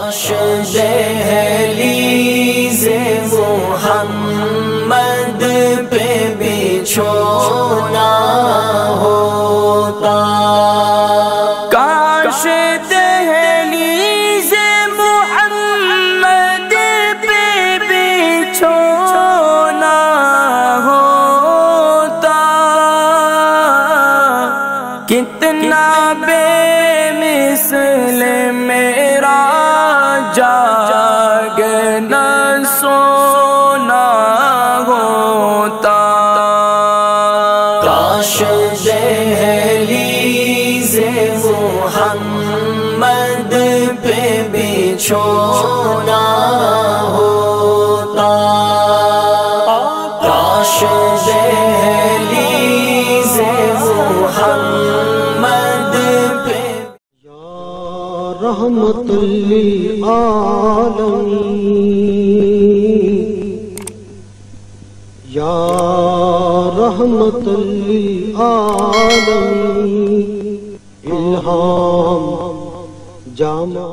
کاش دہلیز محمد پہ بچھونا ہوتا، کاش دہلیز محمد پہ بچھونا ہوتا، کتنا بے مثل میرا جاگنا سونا ہوتا، کاش دہلیز محمد پہ بچھونا ہوتا، کاش دہلیز محمد پہ رحمت للعالمین، یا رحمت للعالمین، الہام جامع